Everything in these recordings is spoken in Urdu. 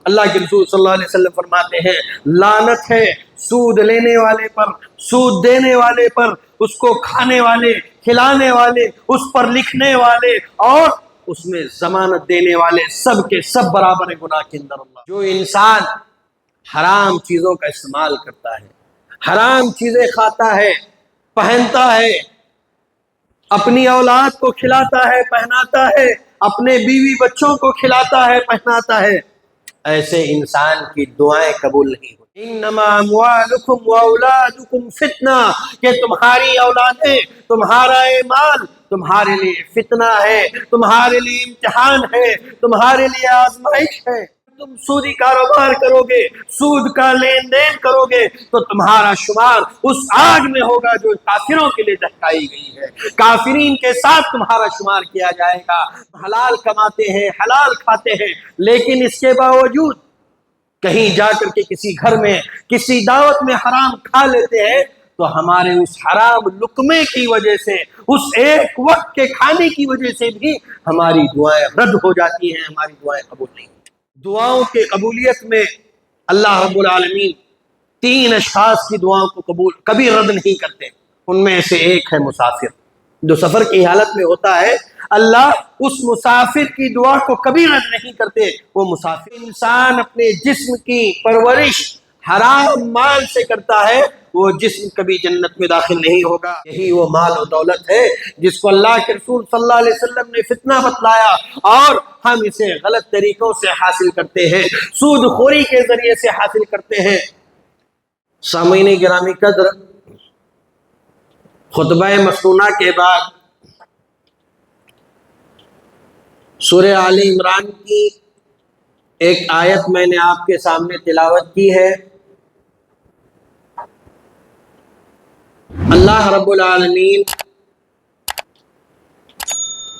اللہ کے رسول صلی اللہ علیہ وسلم فرماتے ہیں لعنت ہے سود لینے والے پر، سود دینے والے پر، اس کو کھانے والے، کھلانے والے، اس پر لکھنے والے اور اس میں ضمانت دینے والے، سب کے سب برابر ہیں گناہ کے اندر اللہ۔ جو انسان حرام چیزوں کا استعمال کرتا ہے، حرام چیزیں کھاتا ہے، پہنتا ہے، اپنی اولاد کو کھلاتا ہے، پہناتا ہے، اپنے بیوی بچوں کو کھلاتا ہے، پہناتا ہے، ایسے انسان کی دعائیں قبول نہیں ہوتی۔ انما اموالکم واولادکم فتنہ، کہ تمہاری اولادیں، تمہارا مال تمہارے لیے فتنہ ہے، تمہارے لیے امتحان ہے، تمہارے لیے آزمائش ہے۔ تم سودی کاروبار کرو گے، سود کا لین دین کرو گے تو تمہارا شمار اس آگ میں ہوگا جو کافروں کے لیے دہکائی گئی ہے، کافرین کے ساتھ تمہارا شمار کیا جائے گا۔ حلال کماتے ہیں، حلال کھاتے ہیں، لیکن اس کے باوجود کہیں جا کر کے کسی گھر میں، کسی دعوت میں حرام کھا لیتے ہیں تو ہمارے اس حرام لقمے کی وجہ سے، اس ایک وقت کے کھانے کی وجہ سے بھی ہماری دعائیں رد ہو جاتی ہیں، ہماری دعائیں قبول نہیں ہوتی۔ دعاؤں کے قبولیت میں اللہ رب العالمین 3 اشخاص کی دعاؤں کو کبھی رد نہیں کرتے، ان میں سے ایک ہے مسافر، جو سفر کی حالت میں ہوتا ہے، اللہ اس مسافر کی دعا کو کبھی رد نہیں کرتے۔ وہ مسافر انسان اپنے جسم کی پرورش حرام مال سے کرتا ہے، وہ جسم کبھی جنت میں داخل نہیں ہوگا۔ یہی وہ مال و دولت ہے جس کو اللہ کے رسول صلی اللہ علیہ وسلم نے فتنہ بتلایا اور ہم اسے غلط طریقوں سے حاصل کرتے ہیں، سود خوری کے ذریعے سے حاصل کرتے ہیں۔ سامعین گرامی قدر، خطبہ مسنونہ کے بعد سورہ آل عمران کی ایک آیت میں نے آپ کے سامنے تلاوت کی ہے۔ اللہ رب العالمین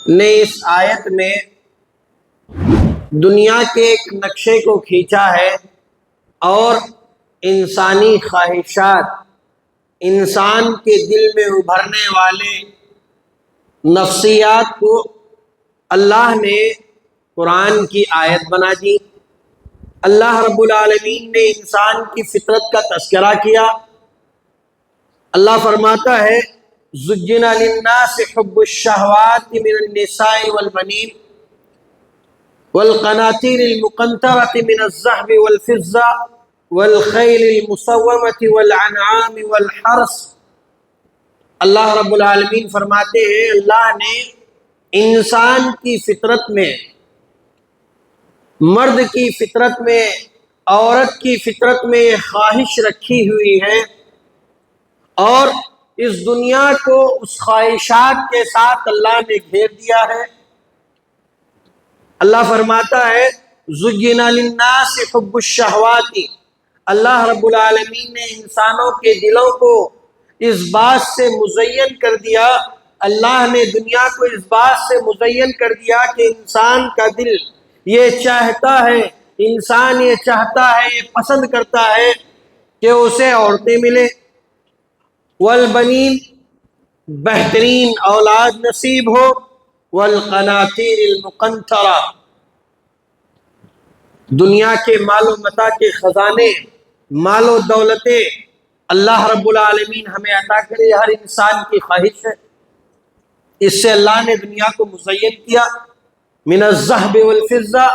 نے اس آیت میں دنیا کے ایک نقشے کو کھینچا ہے اور انسانی خواہشات، انسان کے دل میں ابھرنے والے نفسیات کو اللہ نے قرآن کی آیت بنا دی۔ اللہ رب العالمین نے انسان کی فطرت کا تذکرہ کیا۔ اللہ فرماتا ہے زُجِّنَ لِلنَّاسِ حُبُّ الشَّهَوَاتِ مِنَ النِّسَاءِ وَالْبَنِينَ وَالْقَنَاطِيرِ الْمُقَنطَرَةِ مِنَ الذَّهَبِ وَالْفِضَّةِ وَالْخَيْلِ الْمُسَوَّمَةِ وَالْأَنْعَامِ وَالْحَرْثِ۔ اللہ رب العالمین فرماتے ہیں اللہ نے انسان کی فطرت میں، مرد کی فطرت میں، عورت کی فطرت میں یہ خواہش رکھی ہوئی ہے اور اس دنیا کو اس خواہشات کے ساتھ اللہ نے گھیر دیا ہے۔ اللہ فرماتا ہے زُجِّنَ لِلنَّاسِ حُبُّ الشَّهَوَاتِ، اللہ رب العالمین نے انسانوں کے دلوں کو اس بات سے مزین کر دیا، اللہ نے دنیا کو اس بات سے مزین کر دیا کہ انسان کا دل یہ چاہتا ہے، انسان یہ چاہتا ہے، یہ پسند کرتا ہے کہ اسے عورتیں ملیں، والبنین، بہترین اولاد نصیب ہو، والقناطیر المقنطرہ، دنیا کے مال و متاع کے خزانے، مال و دولتیں اللہ رب العالمین ہمیں عطا کرے، ہر انسان کی خواہش ہے۔ اس سے اللہ نے دنیا کو مزین کیا۔ من الذهب والفضہ،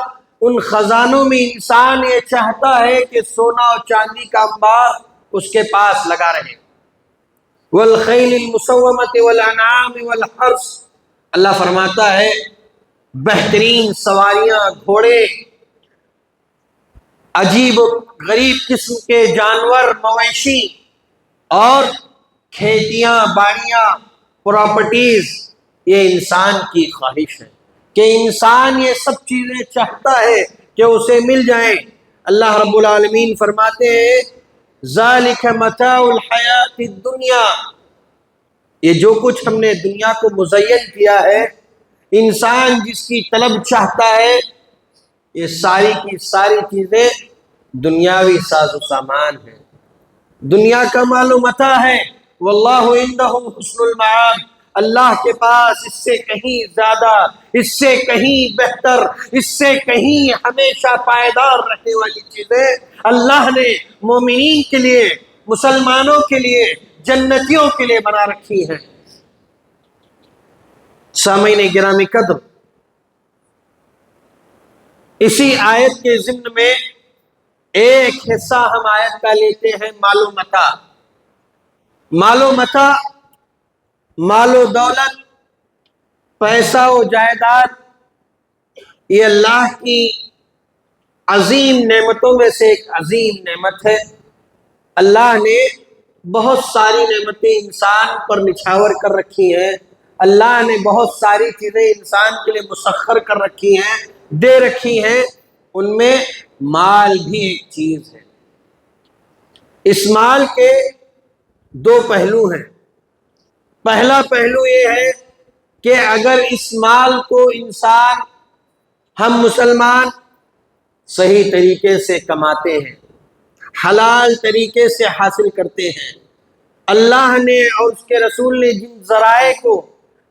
ان خزانوں میں انسان یہ چاہتا ہے کہ سونا اور چاندی کا انبار اس کے پاس لگا رہے۔ والخیل المسومۃ والانعام والحرث، اللہ فرماتا ہے بہترین سواریاں، گھوڑے، عجیب و غریب قسم کے جانور، مویشی اور کھیتیاں، باڑیاں، پراپرٹیز، یہ انسان کی خواہش ہے کہ انسان یہ سب چیزیں چاہتا ہے کہ اسے مل جائیں۔ اللہ رب العالمین فرماتے ہیں ذالک متاع الحیات الدنیا، یہ جو کچھ ہم نے دنیا کو مزین کیا ہے، انسان جس کی طلب چاہتا ہے، یہ ساری کی ساری چیزیں دنیاوی ساز و سامان ہیں، دنیا کا مال و متاع ہے۔ واللہ عندہ حسن المآب، اللہ کے پاس اس سے کہیں زیادہ، اس سے کہیں بہتر، اس سے کہیں ہمیشہ پائیدار رہنے والی چیزیں اللہ نے مومنین کے لیے، مسلمانوں کے لیے، جنتیوں کے لیے بنا رکھی ہیں۔ سامعین گرامی قدر، اسی آیت کے ضمن میں ایک حصہ ہم آیت کا لیتے ہیں مال و متاع۔ مال و متاع، مال و دولت، پیسہ و جائیداد، یہ اللہ کی عظیم نعمتوں میں سے ایک عظیم نعمت ہے۔ اللہ نے بہت ساری نعمتیں انسان پر نچھاور کر رکھی ہیں، اللہ نے بہت ساری چیزیں انسان کے لیے مسخر کر رکھی ہیں، دے رکھی ہیں، ان میں مال بھی ایک چیز ہے۔ اس مال کے دو پہلو ہیں۔ پہلا پہلو یہ ہے کہ اگر اس مال کو انسان، ہم مسلمان صحیح طریقے سے کماتے ہیں، حلال طریقے سے حاصل کرتے ہیں، اللہ نے اور اس کے رسول نے جن ذرائع کو،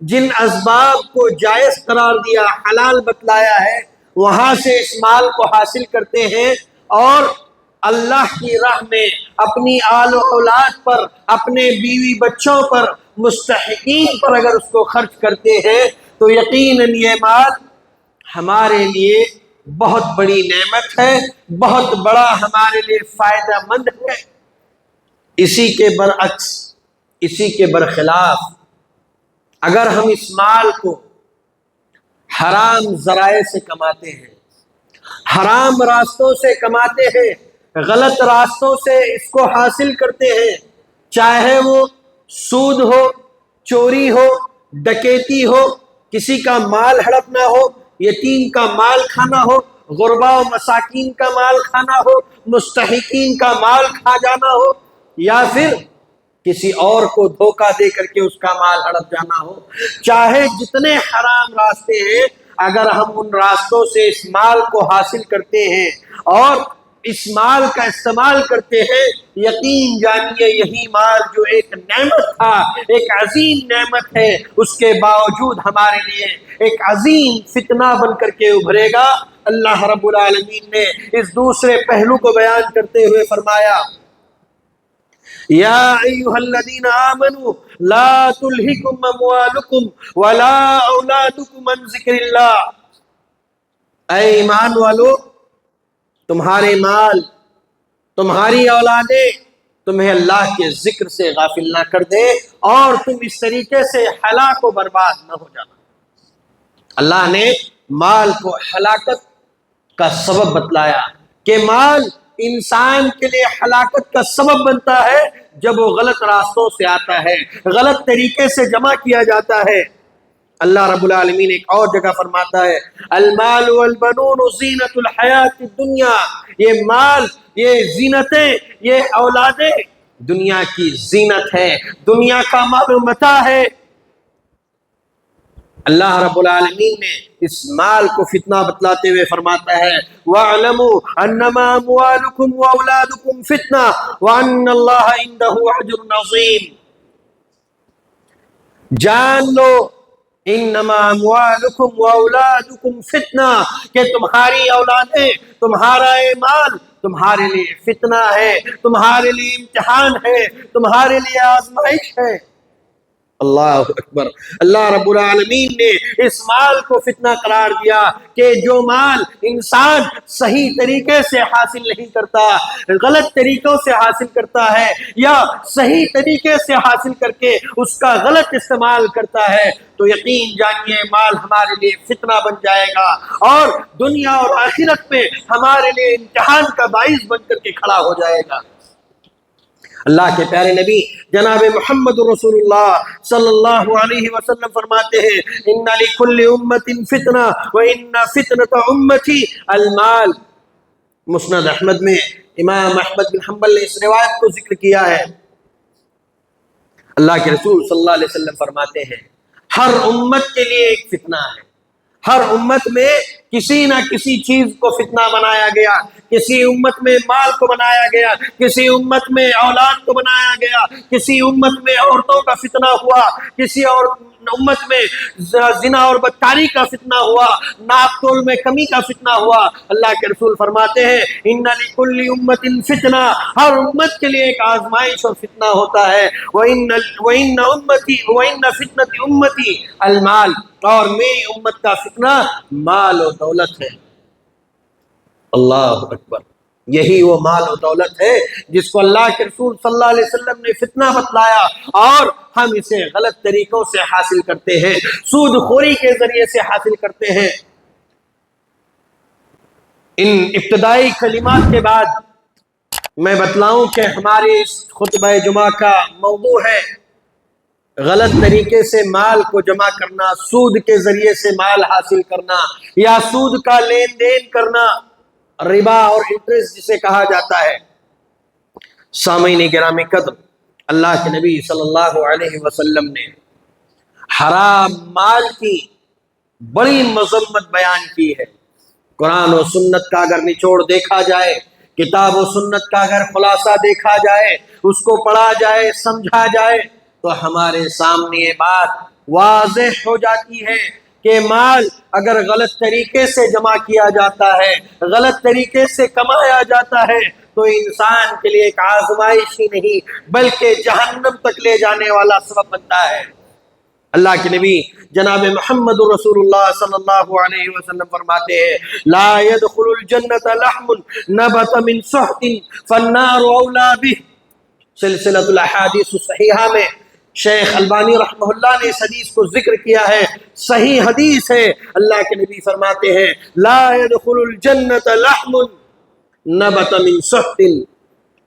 جن اسباب کو جائز قرار دیا، حلال بتلایا ہے، وہاں سے اس مال کو حاصل کرتے ہیں، اور اللہ کی راہ میں اپنی آل و اولاد پر، اپنے بیوی بچوں پر، مستحقین پر اگر اس کو خرچ کرتے ہیں تو یقیناً یہ مال ہمارے لیے بہت بڑی نعمت ہے، بہت بڑا ہمارے لیے فائدہ مند ہے۔ اسی کے برعکس، اسی کے برخلاف، اگر ہم اس مال کو حرام ذرائع سے کماتے ہیں، حرام راستوں سے کماتے ہیں، غلط راستوں سے اس کو حاصل کرتے ہیں، چاہے وہ سود ہو، چوری ہو، ڈکیتی ہو، کسی کا مال ہڑپنا ہو، یتیم کا مال کھانا ہو، غربا و مساکین کا مال کھانا ہو، مستحقین کا مال کھا جانا ہو، یا پھر کسی اور کو دھوکہ دے کر کے اس کا مال ہڑپ جانا ہو، چاہے جتنے حرام راستے ہیں، اگر ہم ان راستوں سے اس مال کو حاصل کرتے ہیں اور اس مال کا استعمال کرتے ہیں، یقین جانیے یہی مال جو ایک نعمت تھا، ایک عظیم نعمت ہے، اس کے باوجود ہمارے لیے ایک عظیم فتنہ بن کر کے ابھرے گا۔ اللہ رب العالمین نے اس دوسرے پہلو کو بیان کرتے ہوئے فرمایا، یا ایھا الذین آمنوا لا تلہکم اموالکم ولا اولادکم عن ذکر اللہ۔ اے ایمان والو، تمہارے مال، تمہاری اولادیں تمہیں اللہ کے ذکر سے غافل نہ کر دے، اور تم اس طریقے سے ہلاک و برباد نہ ہو جانا۔ اللہ نے مال کو ہلاکت کا سبب بتلایا کہ مال انسان کے لیے ہلاکت کا سبب بنتا ہے جب وہ غلط راستوں سے آتا ہے، غلط طریقے سے جمع کیا جاتا ہے۔ اللہ رب العالمین ایک اور جگہ فرماتا ہے، المال والبنون زینت الحیات الدنیا، یہ مال، یہ زینتیں، یہ اولادیں دنیا کی زینت ہے، دنیا کا مال و متاع ہے۔ اللہ رب العالمین نے اس مال کو فتنہ بتلاتے ہوئے فرماتا ہے، وَاعْلَمُوا أَنَّمَا أَمْوَالُكُمْ وَأَوْلَادُكُمْ فِتْنَةٌ وَأَنَّ اللَّهَ عِندَهُ أَجْرٌ عَظِيمٌ۔ جان لو، انما اموالکم واولادکم فتنہ، کہ تمہاری اولادیں، تمہارا مال تمہارے لیے فتنہ ہے، تمہارے لیے امتحان ہے، تمہارے لیے آزمائش ہے۔ اللہ اکبر۔ اللہ رب العالمین نے اس مال کو فتنہ قرار دیا کہ جو مال انسان صحیح طریقے سے حاصل نہیں کرتا، غلط طریقوں سے حاصل کرتا ہے، یا صحیح طریقے سے حاصل کر کے اس کا غلط استعمال کرتا ہے، تو یقین جانیے مال ہمارے لیے فتنہ بن جائے گا، اور دنیا اور آخرت میں ہمارے لیے امتحان کا باعث بن کر کے کھڑا ہو جائے گا۔ اللہ کے پیارے نبی جناب محمد رسول اللہ صلی اللہ علیہ وسلم فرماتے ہیں، ان لکل امت فتنہ وان فتنۃ امتی المال۔ مسند احمد میں امام احمد بن حنبل نے اس روایت کو ذکر کیا ہے۔ اللہ کے رسول صلی اللہ علیہ وسلم فرماتے ہیں، ہر امت کے لیے ایک فتنہ ہے، ہر امت میں کسی نہ کسی چیز کو فتنہ بنایا گیا، کسی امت میں مال کو بنایا گیا، کسی امت میں اولاد کو بنایا گیا، کسی امت میں عورتوں کا فتنہ ہوا، کسی اور امت میں زنا اور بدکاری کا فتنہ ہوا، ناپ تول میں کمی کا فتنہ ہوا۔ اللہ کے رسول فرماتے ہیں ان لکل امت فتنہ، ہر امت کے لیے ایک آزمائش اور فتنہ ہوتا ہے۔ وَإِنَّ فِتْنَةِ أُمَّتِي المال، اور میری امت کا فتنہ مال و دولت ہے۔ اللہ اکبر، یہی وہ مال و دولت ہے جس کو اللہ کے رسول صلی اللہ علیہ وسلم نے فتنہ بتلایا، اور ہم اسے غلط طریقوں سے حاصل کرتے ہیں، سود خوری کے ذریعے سے حاصل کرتے ہیں۔ ان ابتدائی کلمات کے بعد میں بتلاؤں کہ ہمارے اس خطبہ جمعہ کا موضوع ہے غلط طریقے سے مال کو جمع کرنا، سود کے ذریعے سے مال حاصل کرنا، یا سود کا لین دین کرنا، ربا اور انٹرسٹ جسے کہا جاتا ہے۔ سامعین گرامی قدر، اللہ کے نبی صلی اللہ علیہ وسلم نے حرام مال کی بڑی مذمت بیان کی ہے۔ قرآن و سنت کا اگر نچوڑ دیکھا جائے، کتاب و سنت کا اگر خلاصہ دیکھا جائے، اس کو پڑھا جائے، سمجھا جائے، تو ہمارے سامنے یہ بات واضح ہو جاتی ہے کہ مال اگر غلط طریقے سے جمع کیا جاتا ہے، غلط طریقے سے کمایا جاتا ہے، تو انسان کے لیے ایک آزمائش ہی نہیں بلکہ جہنم تک لے جانے والا سبب بنتا ہے۔ اللہ کے نبی جناب محمد رسول اللہ صلی اللہ علیہ وسلم فرماتے ہیں لا يدخل الجنت لحم نبت من سحت فالنار اولا به۔ سلسلۃ الاحادیث الصحیحہ میں شیخ البانی رحمہ اللہ نے اس حدیث کو ذکر کیا ہے، صحیح حدیث ہے۔ اللہ کے نبی فرماتے ہیں لا يدخل الجنت لحم نبت من سحت،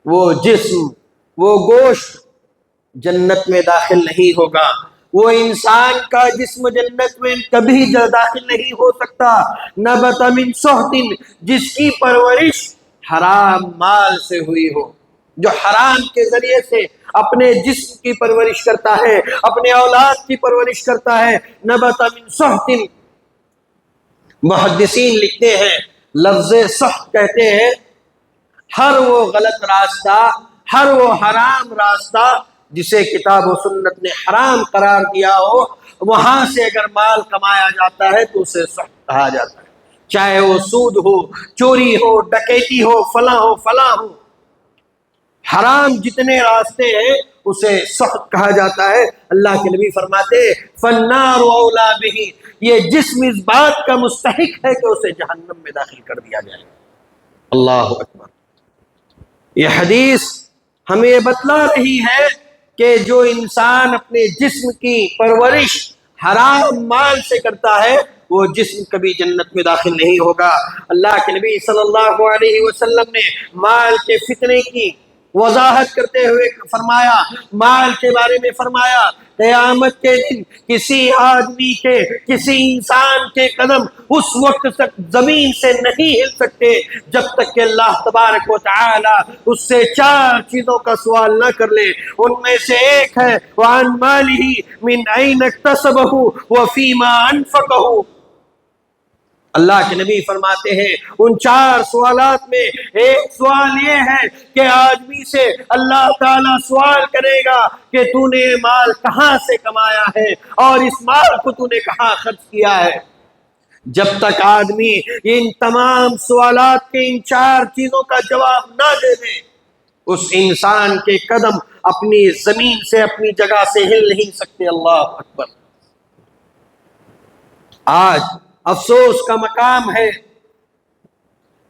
وہ جسم، وہ گوشت جنت میں داخل نہیں ہوگا، وہ انسان کا جسم جنت میں کبھی داخل نہیں ہو سکتا۔ نبت من سحت، جس کی پرورش حرام مال سے ہوئی ہو، جو حرام کے ذریعے سے اپنے جسم کی پرورش کرتا ہے، اپنے اولاد کی پرورش کرتا ہے۔ نبت من سحت، محدثین لکھتے ہیں لفظ سحت کہتے ہیں ہر وہ غلط راستہ، ہر وہ حرام راستہ جسے کتاب و سنت نے حرام قرار دیا ہو، وہاں سے اگر مال کمایا جاتا ہے تو اسے سحت کہا جاتا ہے، چاہے وہ سود ہو، چوری ہو، ڈکیتی ہو، فلاں ہو فلاں ہو، حرام جتنے راستے ہیں اسے سحت کہا جاتا ہے۔ اللہ کے نبی فرماتے فالنار اولا بہ، یہ جسم اس بات کا مستحق ہے کہ اسے جہنم میں داخل کر دیا جائے۔ اللہ اکبر، یہ حدیث ہمیں یہ بتلا رہی ہے کہ جو انسان اپنے جسم کی پرورش حرام مال سے کرتا ہے وہ جسم کبھی جنت میں داخل نہیں ہوگا۔ اللہ کے نبی صلی اللہ علیہ وسلم نے مال کے فتنے کی وضاحت کرتے ہوئے فرمایا، مال کے بارے میں فرمایا قیامت کے دن کسی آدمی کے، کسی انسان کے قدم اس وقت تک زمین سے نہیں ہل سکتے جب تک کہ اللہ تبارک و تعالی اس سے چار چیزوں کا سوال نہ کر لے۔ ان میں سے ایک ہے وَعَنْ مَالِهِ مِنْ أَيْنَ اكْتَسَبَهُ وَفِيمَا أَنْفَقَهُ۔ اللہ کے نبی فرماتے ہیں ان چار سوالات میں ایک سوال یہ ہے کہ آدمی سے اللہ تعالیٰ سوال کرے گا کہ تو نے یہ مال کہاں سے کمایا ہے اور اس مال کو تو نے کہاں خرچ کیا ہے۔ جب تک آدمی ان تمام سوالات کے ان چار چیزوں کا جواب نہ دے دے، اس انسان کے قدم اپنی زمین سے، اپنی جگہ سے ہل نہیں سکتے۔ اللہ اکبر۔ آج افسوس کا مقام ہے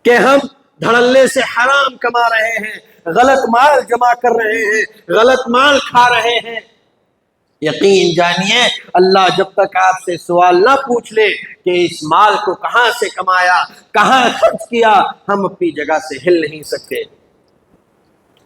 کہ ہم دھڑلے سے حرام کما رہے ہیں، غلط مال جمع کر رہے ہیں، غلط مال کھا رہے ہیں۔ یقین جانیے اللہ جب تک آپ سے سوال نہ پوچھ لے کہ اس مال کو کہاں سے کمایا، کہاں خرچ کیا، ہم اپنی جگہ سے ہل نہیں سکتے۔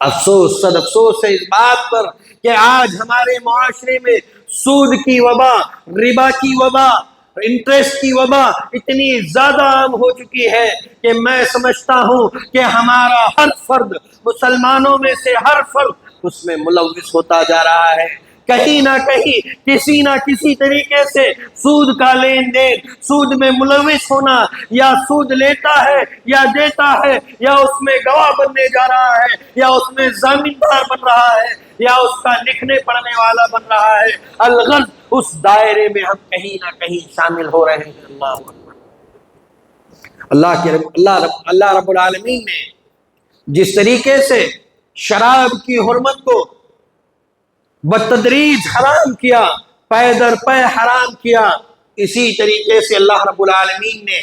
افسوس، صد افسوس ہے اس بات پر کہ آج ہمارے معاشرے میں سود کی وبا، ربا کی وبا، انٹرسٹ کی وبا اتنی زیادہ عام ہو چکی ہے کہ میں سمجھتا ہوں کہ ہمارا ہر فرد، مسلمانوں میں سے ہر فرد اس میں ملوث ہوتا جا رہا ہے۔ کہیں نہ کہیں کسی نہ کسی طریقے سے سود کا لین دین، سود میں ملوث ہونا، یا سود لیتا ہے یا دیتا ہے، یا اس میں گواہ بننے جا رہا ہے، یا اس میں ضامندار بن رہا ہے، یا اس کا لکھنے پڑھنے والا بن رہا ہے، الغرض اس دائرے میں ہم کہیں نہ کہیں شامل ہو رہے ہیں۔ اللہ رب العالمین نے جس طریقے سے شراب کی حرمت کو بتدریج حرام کیا، پے در پے حرام کیا، اسی طریقے سے اللہ رب العالمین نے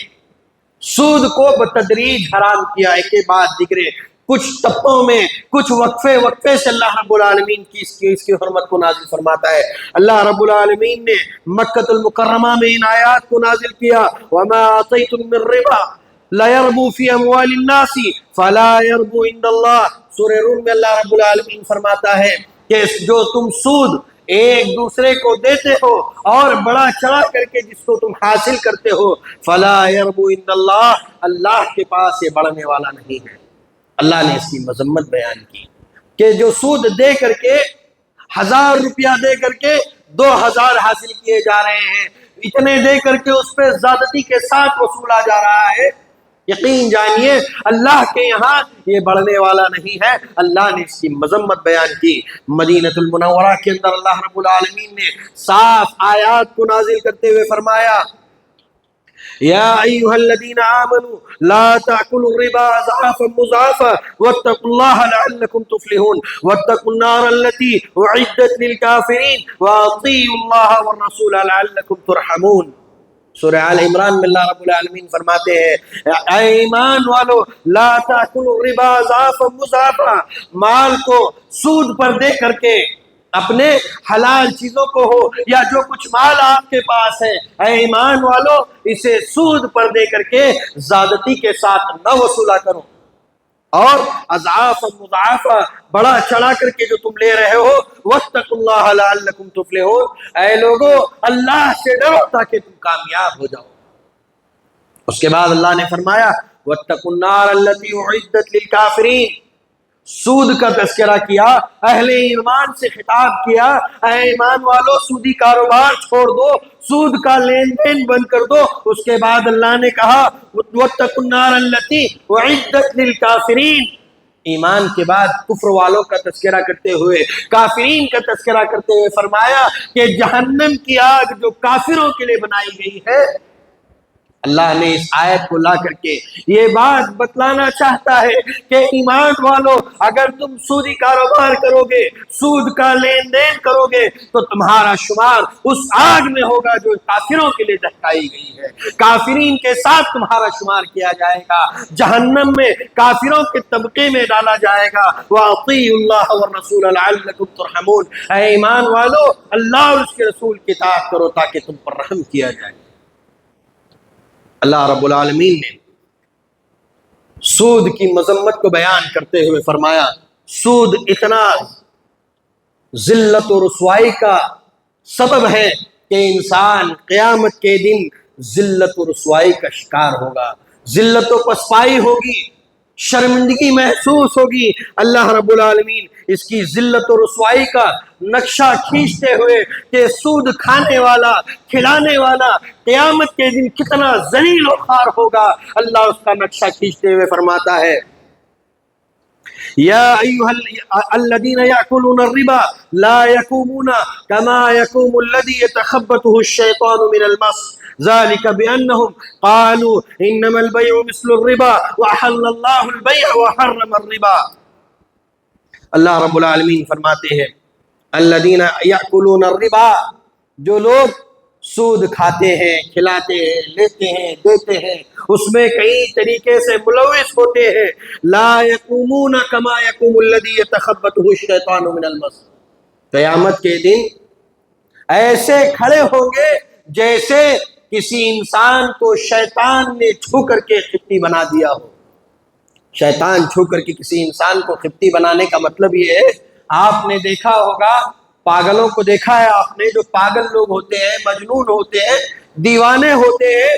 سود کو بتدریج حرام کیا، ایک کے بعد دیگرے، کچھ ٹپوں میں، کچھ وقفے سے اللہ رب العالمین کی اس کی حرمت کو نازل فرماتا ہے۔ اللہ رب العالمین نے مکۃ المکرمہ میں ان آیات کو نازل کیا، وَمَا آتَيْتُم مِّن رِّبًا لَيَرْبُو فِي أَمْوَالِ النَّاسِ فَلَا يَرْبُو عِندَ اللَّهِ۔ سورہ روم میں اللہ رب العالمین فرماتا ہے کہ جو تم سود ایک دوسرے کو دیتے ہو اور بڑا چڑھا کر کے جس کو تم حاصل کرتے ہو، فَلَا يَرْبُو عِندَ اللَّهِ، اللہ کے پاس یہ بڑھنے والا نہیں ہے۔ اللہ نے اس کی مذمت بیان کی کہ جو سود دے کر کے 1000 روپیہ دے کر کے 2000 حاصل کیے جا رہے ہیں، اتنے دے کر کے اس پہ زیادتی کے ساتھ وصولا جا رہا ہے، یقین جانیے اللہ کے یہاں یہ بڑھنے والا نہیں ہے۔ اللہ نے اس کی مذمت بیان کی۔ مدینہ المنورہ کے اندر اللہ رب العالمین نے صاف آیات کو نازل کرتے ہوئے فرمایا، یا ایھا الذین آمنوا لا تأکلوا الربا اضعافا مضاعفا واتقوا اللہ لعلکم تفلحون واتقوا النار التي اعدت للکافرین واطیعوا اللہ والرسول لعلکم ترحمون۔ سورہ آل عمران میں اللہ رب العالمین فرماتے ہیں، اے ایمان والو لا تأکلوا الربا اضعافا مضاعفا، مال کو سود پر دے کر کے، اپنے حلال چیزوں کو ہو یا جو کچھ مال آپ کے پاس ہے، اے ایمان والو اسے سود پر دے کر کے زیادتی کے ساتھ نہ وصولا کرو، اور اضعاف مضاعفہ بڑا چڑھا کر کے جو تم لے رہے ہو، واتقوا اللہ لعلکم تفلحون، اے لوگو اللہ سے ڈرو تاکہ تم کامیاب ہو جاؤ۔ اس کے بعد اللہ نے فرمایا، واتقوا النار التي اعدت للکافرین، سود کا تذکرہ کیا، اہل ایمان سے خطاب کیا، اے ایمان والو سودی کاروبار چھوڑ دو، سود کا لین دین بند کر دو۔ اس کے بعد اللہ نے کہا واتقوا النار التي اعدت للکافرین، ایمان کے بعد کفر والوں کا تذکرہ کرتے ہوئے، کافرین کا تذکرہ کرتے ہوئے فرمایا کہ جہنم کی آگ جو کافروں کے لیے بنائی گئی ہے، اللہ نے اس آیت کو لا کر کے یہ بات بتلانا چاہتا ہے کہ ایمان والو اگر تم سودی کاروبار کرو گے، سود کا لین دین کرو گے، تو تمہارا شمار اس آگ میں ہوگا جو کافروں کے لیے دہکائی گئی ہے، کافرین کے ساتھ تمہارا شمار کیا جائے گا، جہنم میں کافروں کے طبقے میں ڈالا جائے گا۔ وَأَطِيعُوا اللَّهَ وَالرَّسُولَ لَعَلَّكُمْ تُرْحَمُونَ، اے ایمان والو اللہ اور اس کے رسول کی اطاعت کرو تاکہ تم پر رحم کیا جائے۔ اللہ رب العالمین نے سود کی مذمت کو بیان کرتے ہوئے فرمایا، سود اتنا ذلت و رسوائی کا سبب ہے کہ انسان قیامت کے دن ذلت و رسوائی کا شکار ہوگا، ذلت و پسپائی ہوگی، شرمندگی محسوس ہوگی۔ اللہ رب العالمین اس کی ذلت و رسوائی کا نقشہ کھینچتے ہوئے کہ سود کھانے والا، کھلانے والا قیامت کے دن کتنا ذلیل و خوار ہوگا، اللہ اس کا نقشہ کھینچتے ہوئے فرماتا ہے، یا ایھا الذین یأکلون الربا لا یقومون کما یقوم الذی یتخبطہ الشیطان من المس ذلك بأنهم قالوا إنما البيع مثل الربا وأحل الله البيع وحرم الربا۔ اللہ رب العالمین فرماتے ہیں، الذین یأکلون الربا، جو لوگ سود کھاتے ہیں، کھلاتے ہیں، لیتے ہیں، دیتے ہیں، اس میں کئی طریقے سے ملوث ہوتے ہیں، لا یقومون کما یقوم الذی یتخبطہ الشیطان من المس، قیامت کے دن ایسے کھڑے ہوں گے جیسے کسی انسان کو شیطان نے چھو کر کے خپتی بنا دیا ہو۔ شیطان چھو کر کے کسی انسان کو خپتی بنانے کا مطلب یہ ہے، آپ نے دیکھا ہوگا، پاگلوں کو دیکھا ہے آپ نے، جو پاگل لوگ ہوتے ہیں، مجنون ہوتے ہیں، دیوانے ہوتے ہیں،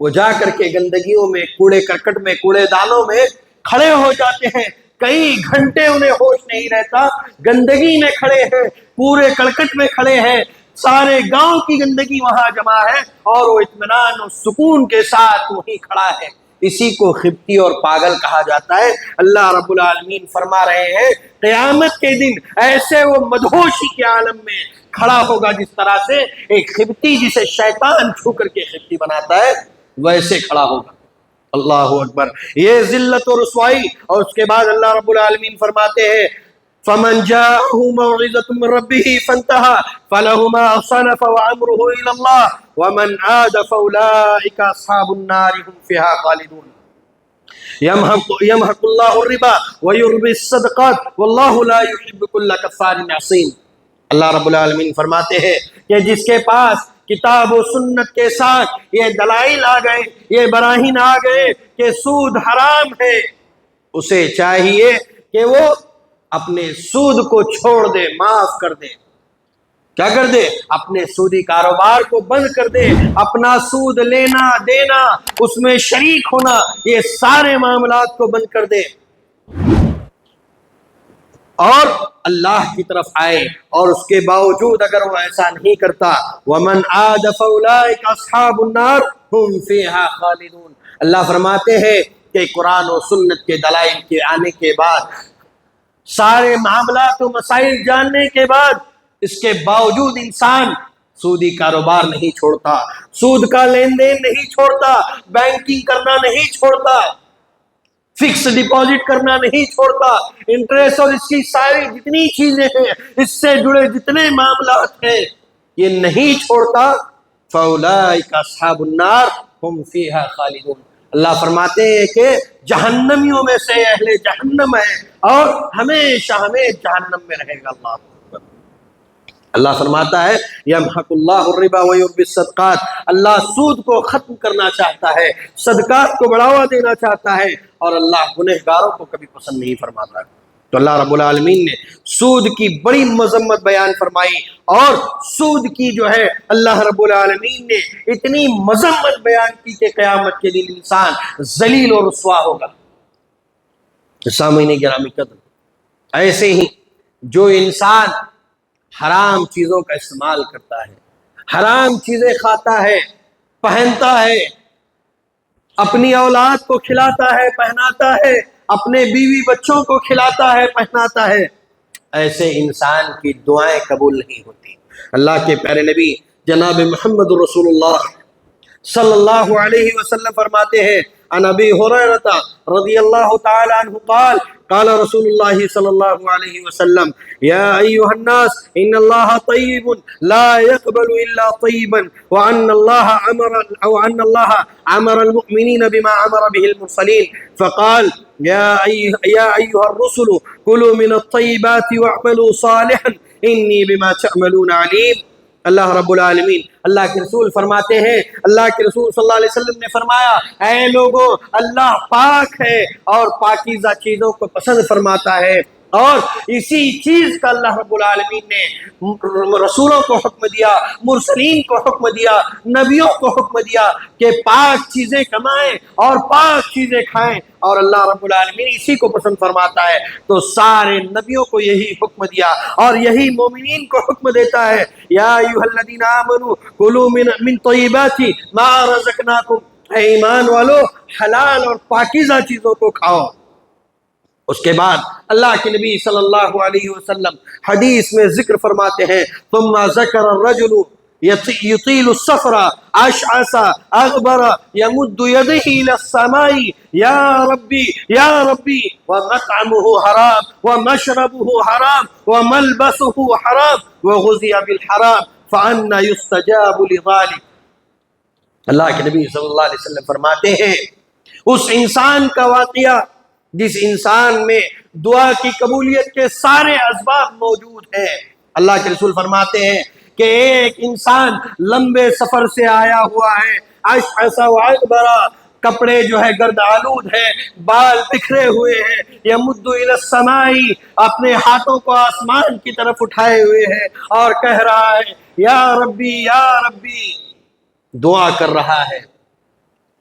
وہ جا کر کے گندگیوں میں، کوڑے کرکٹ میں، کوڑے دانوں میں کھڑے ہو جاتے ہیں، کئی گھنٹے انہیں ہوش نہیں رہتا، گندگی میں کھڑے ہیں، پورے کڑکٹ میں کھڑے ہیں، سارے گاؤں کی گندگی وہاں جمع ہے اور وہ اطمینان اور سکون کے ساتھ وہیں کھڑا ہے۔ اسی کو خبتی اور پاگل کہا جاتا ہے۔ اللہ رب العالمین فرما رہے ہیں قیامت کے دن ایسے وہ مدہوشی کے عالم میں کھڑا ہوگا جس طرح سے ایک خبتی جسے شیطان چھو کر کے خبتی بناتا ہے ویسے کھڑا ہوگا۔ اللہ اکبر، یہ ذلت و رسوائی۔ اور اس کے بعد اللہ رب العالمین فرماتے ہیں فَمَنْ جَاءَهُ مَوْعِظَةٌ مِّن رَّبِّهِ فَانْتَهَىٰ فَلَهُ مَا صَلَفَ وَأَمْرُهُ إِلَى اللَّهِ وَمَنْ عَادَ فَأُولَٰئِكَ أَصْحَابُ النَّارِ هُمْ فِيهَا خَالِدُونَ يَمْحَقُ اللَّهُ الرِّبَا وَيُرْبِي الصَّدَقَاتِ وَاللَّهُ لَا يُحِبُّ كُلَّ كَفَّارٍ عَصِيمٍ۔ اللہ رب العالمین فرماتے ہیں کہ جس کے پاس کتاب و سنت کے ساتھ یہ دلائل آ گئے، یہ براہین آ گئے کہ سود حرام ہے، اسے چاہیے کہ وہ اپنے سود کو چھوڑ دے، معاف کر دے۔ کیا کر دے؟ اپنے سودی کاروبار کو بند کر دے، اپنا سود لینا دینا، اس میں شریک ہونا، یہ سارے معاملات کو بند کر دے اور اللہ کی طرف آئے۔ اور اس کے باوجود اگر وہ ایسا نہیں کرتا وَمَنْ عَادَ فَأُولَٰئِكَ أَصْحَابُ النَّارِ هُمْ فِيهَا خَالِدُونَ۔ اللہ فرماتے ہیں کہ قرآن و سنت کے دلائل کے آنے کے بعد، سارے معاملات و مسائل جاننے کے بعد، اس کے باوجود انسان سودی کاروبار نہیں چھوڑتا، سود کا لین دین نہیں چھوڑتا، بینکنگ کرنا نہیں چھوڑتا، فکس ڈپازٹ کرنا نہیں چھوڑتا، انٹریسٹ اور اس کی ساری جتنی چیزیں ہیں، اس سے جڑے جتنے معاملات ہیں، یہ نہیں چھوڑتا۔ فَأُولَٰئِكَ أَصْحَابُ النَّارِ هُمْ فِيهَا خَالِدُونَ۔ اللہ فرماتے ہیں کہ جہنمیوں میں سے اہل جہنم ہے اور ہمیشہ جہنم میں رہے گا۔ اللہ اللہ فرماتا ہے یمحق اللہ الربا ویربی الصدقات، اللہ سود کو ختم کرنا چاہتا ہے، صدقات کو بڑھاوا دینا چاہتا ہے، اور اللہ گنہگاروں کو کبھی پسند نہیں فرماتا ہے۔ تو اللہ رب العالمین نے سود کی بڑی مذمت بیان فرمائی، اور سود کی جو ہے اللہ رب العالمین نے اتنی مذمت بیان کی کہ قیامت کے دن انسان ذلیل اور رسوا ہوگا۔ سامعین گرامی قدر، ایسے ہی جو انسان حرام چیزوں کا استعمال کرتا ہے، حرام چیزیں کھاتا ہے، پہنتا ہے، اپنی اولاد کو کھلاتا ہے، پہناتا ہے، اپنے بیوی بچوں کو کھلاتا ہے، پہناتا ہے، ایسے انسان کی دعائیں قبول نہیں ہوتی۔ اللہ کے پیارے نبی جناب محمد رسول اللہ صلی اللہ علیہ وسلم فرماتے ہیں عن ابی ہریرہ رضی اللہ تعالی عنہ قال قال رسول اللہ صلی اللہ علیہ وسلم یا ایھا الناس ان اللہ طیب لا يقبل الا طیبا وان اللہ امر المؤمنین بما امر به المرسلین فقال یا ایھا الرسل کلوا من الطیبات واعملوا صالحا انی بما تعملون علیم۔ اللہ رب العالمین، اللہ کے رسول فرماتے ہیں، اللہ کے رسول صلی اللہ علیہ وسلم نے فرمایا اے لوگوں، اللہ پاک ہے اور پاکیزہ چیزوں کو پسند فرماتا ہے، اور اسی چیز کا اللہ رب العالمین نے رسولوں کو حکم دیا، مرسلین کو حکم دیا، نبیوں کو حکم دیا کہ پاک چیزیں کمائیں اور پاک چیزیں کھائیں، اور اللہ رب العالمین اسی کو پسند فرماتا ہے۔ تو سارے نبیوں کو یہی حکم دیا اور یہی مومنین کو حکم دیتا ہے یا ایھا الذین آمنوا کلوا من طیبات ما رزقناکم، اے ایمان والو حلال اور پاکیزہ چیزوں کو کھاؤ۔ اس کے بعد اللہ کے نبی صلی اللہ علیہ وسلم حدیث میں ذکر فرماتے ہیں ثم ذکر الرجل یطیل السفر اشعث اغبر یمد یدہ الی السماء یا ربی ومطعمہ حرام ومشربہ حرام وملبسہ حرام وغذی بالحرام فأنا یستجاب لذلک۔ اللہ کے نبی صلی اللہ علیہ وسلم فرماتے ہیں اس انسان کا واقعہ جس انسان میں دعا کی قبولیت کے سارے اسباب موجود ہیں۔ اللہ کے رسول فرماتے ہیں کہ ایک انسان لمبے سفر سے آیا ہوا ہے، اشعث واغبر، کپڑے جو ہے گرد آلود ہیں، بال بکھرے ہوئے ہیں، یمد الی السماء، اپنے ہاتھوں کو آسمان کی طرف اٹھائے ہوئے ہیں اور کہہ رہا ہے یا ربی، دعا کر رہا ہے۔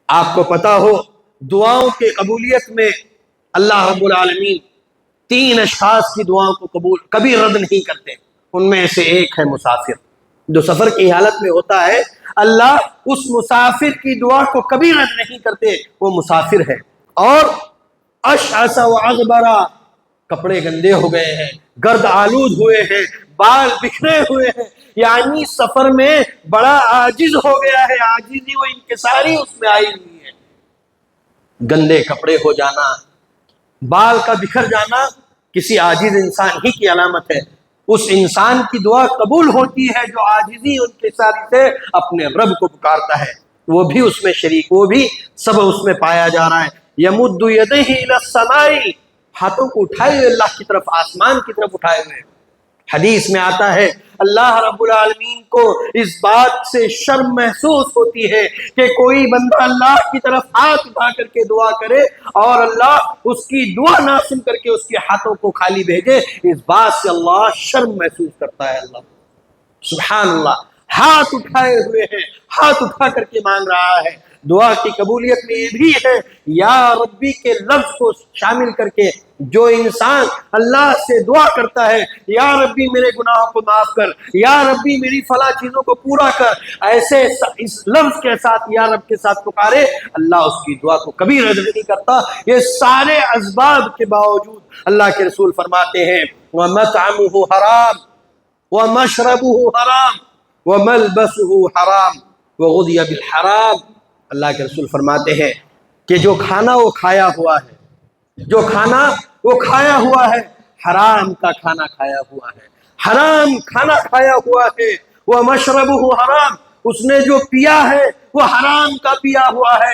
آپ کو پتا ہو دعاؤں کی قبولیت میں اللہ رب العالمین 3 اشخاص کی دعاؤں کو کبھی رد نہیں کرتے، ان میں سے ایک ہے مسافر، جو سفر کی حالت میں ہوتا ہے اللہ اس مسافر کی دعا کو کبھی رد نہیں کرتے، وہ مسافر ہے۔ اور اشعث واغبرا، کپڑے گندے ہو گئے ہیں، گرد آلود ہوئے ہیں، بال بکھرے ہوئے ہیں، یعنی سفر میں بڑا عاجز ہو گیا ہے، عاجزی و انکساری اس میں آئی ہوئی ہے۔ گندے کپڑے ہو جانا، بال کا بکھر جانا کسی عاجز انسان ہی کی علامت ہے۔ اس انسان کی دعا قبول ہوتی ہے جو عاجزی ان کے ساتھ سے اپنے رب کو پکارتا ہے، وہ بھی اس میں شریک، وہ بھی سب اس میں پایا جا رہا ہے۔ یمد یدہ الی السماء، ہاتھوں کو اٹھائے ہوئے اللہ کی طرف، آسمان کی طرف اٹھائے ہوئے۔ حدیث میں آتا ہے اللہ رب العالمین کو اس بات سے شرم محسوس ہوتی ہے کہ کوئی بندہ اللہ کی طرف ہاتھ اٹھا کر کے دعا کرے اور اللہ اس کی دعا نہ سن کر کے اس کے ہاتھوں کو خالی بھیجے، اس بات سے اللہ شرم محسوس کرتا ہے۔ اللہ سبحان اللہ، ہاتھ اٹھائے ہوئے ہیں، ہاتھ اٹھا کر کے مانگ رہا ہے۔ دعا کی قبولیت میں یہ بھی ہے یا ربی کے لفظ کو شامل کر کے جو انسان اللہ سے دعا کرتا ہے یا ربی میرے گناہوں کو معاف کر، یا ربی میری فلاں چیزوں کو پورا کر، ایسے اس لفظ کے ساتھ یا رب کے ساتھ پکارے، اللہ اس کی دعا کو کبھی رد نہیں کرتا۔ یہ سارے اسباب کے باوجود اللہ کے رسول فرماتے ہیں وَمَطْعَمُهُ حرام وَمَشْرَبُهُ حرام وَمَلْبَسُهُ حرام وَغُذِيَ بِالْحَرام۔ اللہ کے رسول فرماتے ہیں کہ جو کھانا وہ کھایا ہوا ہے، جو کھانا وہ کھایا ہوا ہے، حرام کا کھانا کھایا ہوا ہے، حرام کھانا کھایا ہوا ہے، وہ مشربہ حرام، اس نے جو پیا ہے وہ حرام کا پیا ہوا ہے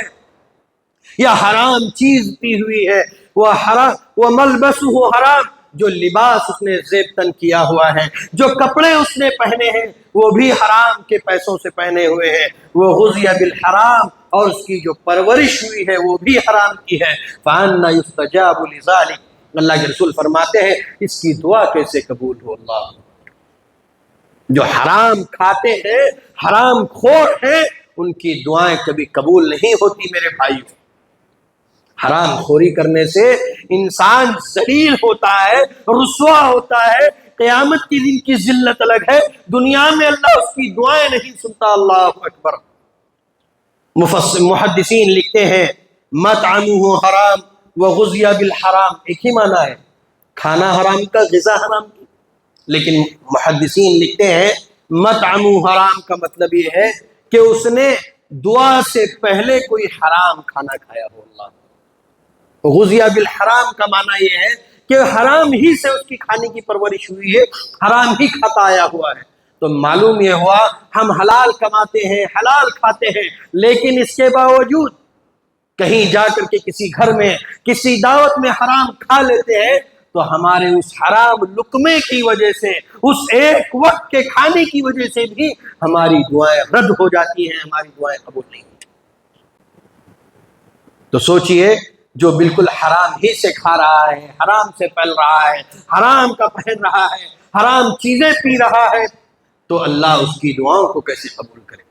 یا حرام چیز پی ہوئی ہے، وہ حرام، وہ ملبسہ حرام، جو لباس اس نے زیب تن کیا ہوا ہے، جو کپڑے اس نے پہنے ہیں وہ بھی حرام کے پیسوں سے پہنے ہوئے ہیں، وہ غذی بالحرام، اور اس کی جو پرورش ہوئی ہے وہ بھی حرام کی ہے۔ فَأَنَّ يُسْتَجَابُ لِذَلِكَ، اللہ کے رسول فرماتے ہیں اس کی دعا کیسے قبول ہو؟ اللہ جو حرام کھاتے ہیں، حرام خور ہیں، ان کی دعائیں کبھی قبول نہیں ہوتی میرے بھائیوں۔ حرام خوری کرنے سے انسان ذلیل ہوتا ہے، رسوا ہوتا ہے، قیامت کے دن کی ذلت الگ ہے، دنیا میں اللہ اس کی دعائیں نہیں سنتا۔ اللہ اکبر۔ محدثین لکھتے ہیں مطعمہ حرام وغذی بالحرام، ایک ہی معنی ہے، کھانا حرام کا، غذا حرام کی، لیکن محدثین لکھتے ہیں مطعمہ حرام کا مطلب یہ ہے کہ اس نے دعا سے پہلے کوئی حرام کھانا کھایا ہو۔ اللہ غذی بالحرام کا معنی یہ ہے کہ حرام ہی سے اس کی کھانے کی پرورش ہوئی ہے، حرام ہی کھاتا آیا ہوا ہے۔ تو معلوم یہ ہوا ہم حلال کماتے ہیں، حلال کھاتے ہیں، لیکن اس کے باوجود کہیں جا کر کے کسی گھر میں کسی دعوت میں حرام کھا لیتے ہیں تو ہمارے اس حرام لقمے کی وجہ سے، اس ایک وقت کے کھانے کی وجہ سے بھی ہماری دعائیں رد ہو جاتی ہیں، ہماری دعائیں قبول نہیں ہوتی۔ تو سوچئے جو بالکل حرام ہی سے کھا رہا ہے، حرام سے پل رہا ہے، حرام کا پہن رہا ہے، حرام چیزیں پی رہا ہے، تو اللہ اس کی دعاؤں کو کیسے قبول کرے؟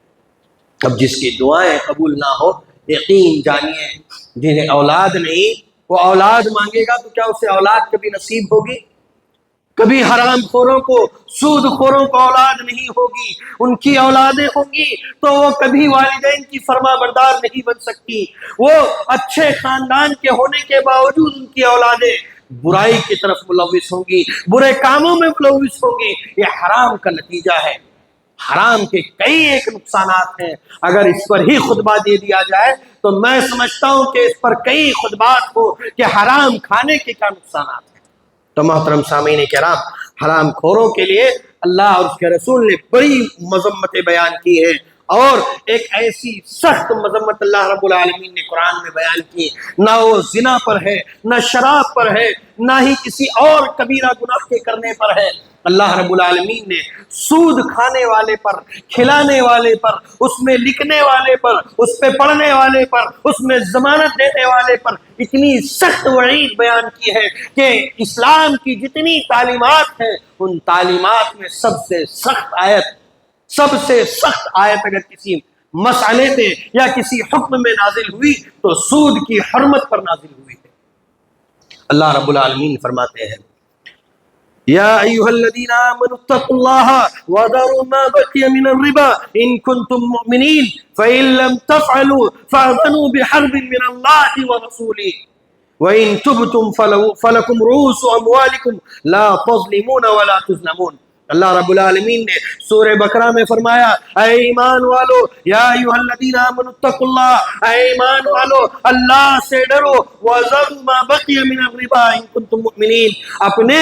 اب جس کی دعائیں قبول نہ ہو، یقین جانیے جنہیں اولاد نہیں، وہ اولاد مانگے گا تو کیا اسے اولاد کبھی نصیب ہوگی؟ کبھی حرام خوروں کو، سود خوروں کو اولاد نہیں ہوگی، ان کی اولادیں ہوں گی تو وہ کبھی والدین کی فرما بردار نہیں بن سکتی۔ وہ اچھے خاندان کے ہونے کے باوجود ان کی اولادیں برائی کی طرف ملوث ہوں گی، برے کاموں میں ملوث ہوں گی۔ یہ حرام کا نتیجہ ہے۔ حرام کے کئی ایک نقصانات ہیں، اگر اس پر ہی خطبہ دے دیا جائے تو میں سمجھتا ہوں کہ اس پر کئی خطبات ہو کہ حرام کھانے کے کیا نقصانات ہیں۔ تو محترم سامعین کرام، حرام خوروں کے لیے اللہ اور اس کے رسول نے بڑی مذمتیں بیان کی ہے، اور ایک ایسی سخت مذمت اللہ رب العالمین نے قرآن میں بیان کی، نہ وہ زنا پر ہے، نہ شراب پر ہے، نہ ہی کسی اور کبیرہ گناہ کے کرنے پر ہے۔ اللہ رب العالمین نے سود کھانے والے پر، کھلانے والے پر، اس میں لکھنے والے پر، اس پہ پڑھنے والے پر، اس میں ضمانت دینے والے پر اتنی سخت وعید بیان کی ہے کہ اسلام کی جتنی تعلیمات ہیں ان تعلیمات میں سب سے سخت آیت اگر کسی مسئلے پہ یا کسی حکم میں نازل ہوئی تو سود کی حرمت پر نازل ہوئی ہے۔ اللہ رب العالمین فرماتے ہیں یا ایھا الذین آمنوا اتقوا اللہ وذروا ما بقی من الربا ان کنتم مؤمنین فإن لم تفعلوا فأذنوا بحرب من اللہ ورسولہ وإن تبتم فلکم رؤوس اموالکم لا تظلمون ولا تظلمون۔ اللہ رب العالمین نے سورہ بقرہ میں فرمایا اے ایمان والو یا ایھا الذین آمنوا اتقوا اللہ، اے ایمان والو اللہ سے ڈرو، وذروا ما بقی من الربا ان کنتم مؤمنین، اپنے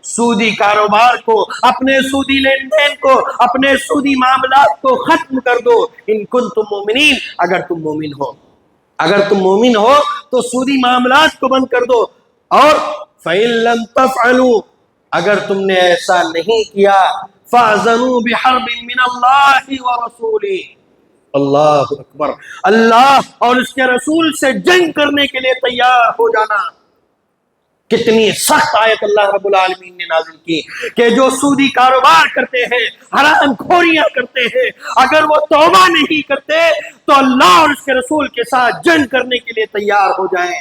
سودی کاروبار کو، اپنے سودی لین دین کو، اپنے سودی معاملات کو ختم کر دو ان کنتم مؤمنین، اگر تم مومن ہو، اگر تم مومن ہو تو سودی معاملات کو بند کر دو۔ اور فَإِن لَمْ تَفْعَلُوا، اگر تم نے ایسا نہیں کیا، فَأْذَنُوا بِحَرْبٍ مِّنَ اللَّهِ وَرَسُولِهِ، اللہ اکبر، اللہ اور اس کے رسول سے جنگ کرنے کے لیے تیار ہو جانا۔ کتنی سخت آیت اللہ رب العالمین نے نازل کی کہ جو سودی کاروبار کرتے ہیں، حرام خوریاں کرتے ہیں، اگر وہ توبہ نہیں کرتے تو اللہ اور اس کے رسول کے ساتھ جنگ کرنے کے لیے تیار ہو جائیں۔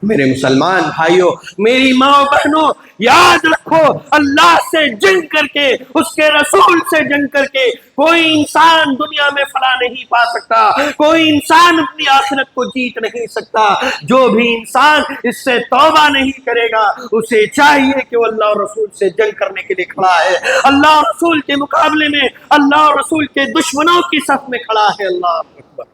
میرے مسلمان بھائیوں، میری ماں و بہنوں، یاد رکھو اللہ سے جنگ کر کے، اس کے رسول سے جنگ کر کے کوئی انسان دنیا میں فلاح نہیں پا سکتا، کوئی انسان اپنی آخرت کو جیت نہیں سکتا۔ جو بھی انسان اس سے توبہ نہیں کرے گا اسے چاہیے کہ وہ اللہ اور رسول سے جنگ کرنے کے لیے کھڑا ہے، اللہ اور رسول کے مقابلے میں اللہ اور رسول کے دشمنوں کی صف میں کھڑا ہے۔ اللہ اکبر،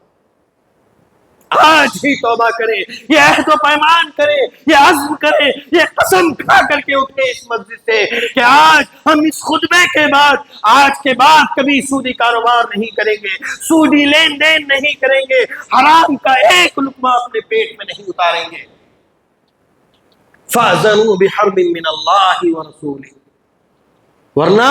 آج ہی توبہ کرے، یہ عہد و پیمان کرے، یہ عزم کرے، یہ قسم کھا کر کے اٹھے اس مسجد سے کہ آج ہم اس خطبے کے بعد، آج کے بعد کبھی سودی کاروبار نہیں کریں گے، سودی لین دین نہیں کریں گے، حرام کا ایک لقمہ اپنے پیٹ میں نہیں اتاریں گے۔ فَأْذَنُوا بِحَرْبٍ مِّنَ اللَّهِ وَرَسُولِهِ، ورنہ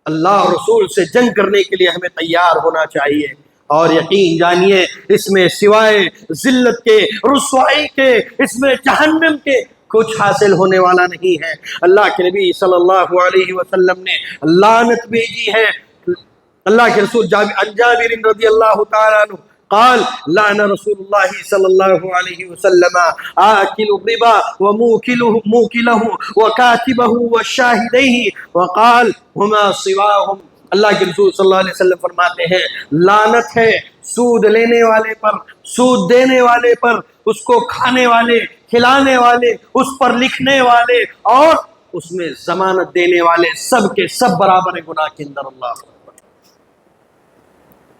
اللہ اور رسول سے جنگ کرنے کے لیے ہمیں تیار ہونا چاہیے۔ اور یقین جانیے اس میں سوائے ذلت کے، رسوائی کے، اس میں جہنم کے کچھ حاصل ہونے والا نہیں ہے۔ اللہ کے نبی صلی اللہ علیہ وسلم نے لعنت بھیجی ہے۔ اللہ کے رسول جابر رضی اللہ تعالیٰ عنہ قال لعن رسول اللہ صلی اللہ علیہ وسلم آکل الربا وموکلہ وکاتبہ وشاہدیہ وقال ہما سواہم۔ اللہ کے رسول صلی اللہ علیہ وسلم فرماتے ہیں لعنت ہے سود لینے والے پر، سود دینے والے پر، اس کو کھانے والے، کھلانے والے، اس پر لکھنے والے اور اس میں ضمانت دینے والے، سب کے سب برابر گناہ کے اندر۔ اللہ اکبر۔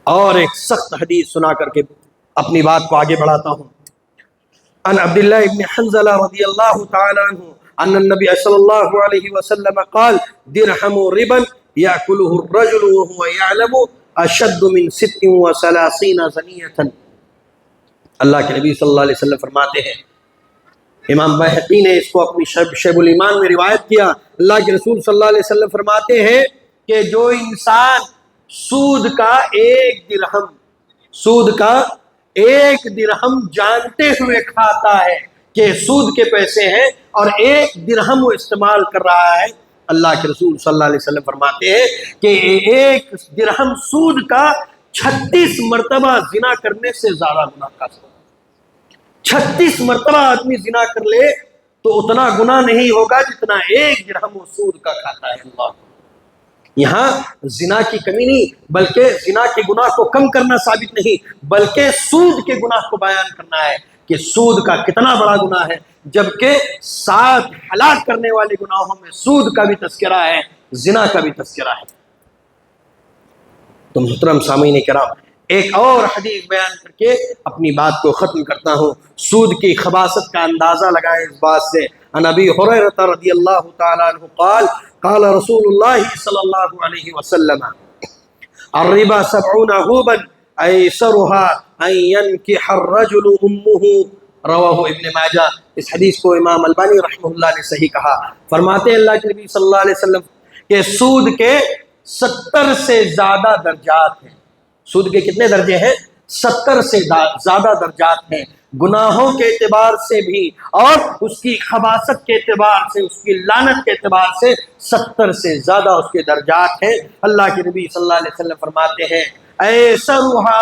اور ایک سخت حدیث سنا کر کے اپنی بات کو آگے بڑھاتا ہوں۔ ان عبداللہ ابن حنظلہ رضی اللہ تعالی عنہ ان النبی صلی اللہ علیہ وسلم قال درہم ربا یأکلہ الرجل وهو یعلم اشد من 36 زنیۃ۔ اللہ کے نبی صلی اللہ علیہ وسلم فرماتے ہیں، امام بہقی نے اس کو اپنی شعب الایمان میں روایت کیا، اللہ کے رسول صلی اللہ علیہ وسلم فرماتے ہیں کہ جو انسان سود کا ایک درہم جانتے ہوئے کھاتا ہے کہ سود کے پیسے ہیں اور ایک درہم وہ استعمال کر رہا ہے، اللہ کے رسول صلی اللہ علیہ وسلم فرماتے ہیں کہ ایک درہم سود کا 36 مرتبہ زنا کرنے سے زیادہ گناہ کا سبب۔ 36 مرتبہ آدمی زنا کر لے تو اتنا گناہ نہیں ہوگا جتنا ایک درہم وہ سود کا کھاتا ہے۔ اللہ، یہاں زنا کی کمی نہیں بلکہ زنا کے گناہ کو کم کرنا ثابت نہیں بلکہ سود کے گناہ کو بیان کرنا ہے کہ سود کا کتنا بڑا گناہ ہے، جبکہ 7 ہلاک کرنے والے گناہوں میں سود کا بھی تذکرہ ہے، زنا کا بھی تذکرہ ہے۔ تو محترم سامعین کرام، ایک اور حدیث بیان کر کے اپنی بات کو ختم کرتا ہوں۔ سود کی خباثت کا اندازہ لگائیں اس بات سے۔ عن ابی ہریرہ رضی اللہ تعالی عنہ قال قال رسول اللہ صلی اللہ علیہ وسلم الربا 70 غوبا ایسرها ان ينكح الرجل امه، رواہ ابن ماجہ۔ اس حدیث کو امام البانی رحمہ اللہ نے صحیح کہا۔ فرماتے ہیں اللہ کے نبی صلی اللہ علیہ وسلم کہ سود کے 70 سے زیادہ درجات ہیں۔ سود کے کتنے درجے ہیں؟ 70 سے زیادہ درجات ہیں، گناہوں کے اعتبار سے بھی اور اس کی خباثت کے اعتبار سے، اس کی لعنت کے اعتبار سے 70 سے زیادہ اس کے درجات ہیں۔ اللہ کے نبی صلی اللہ علیہ وسلم فرماتے ہیں ایسرها،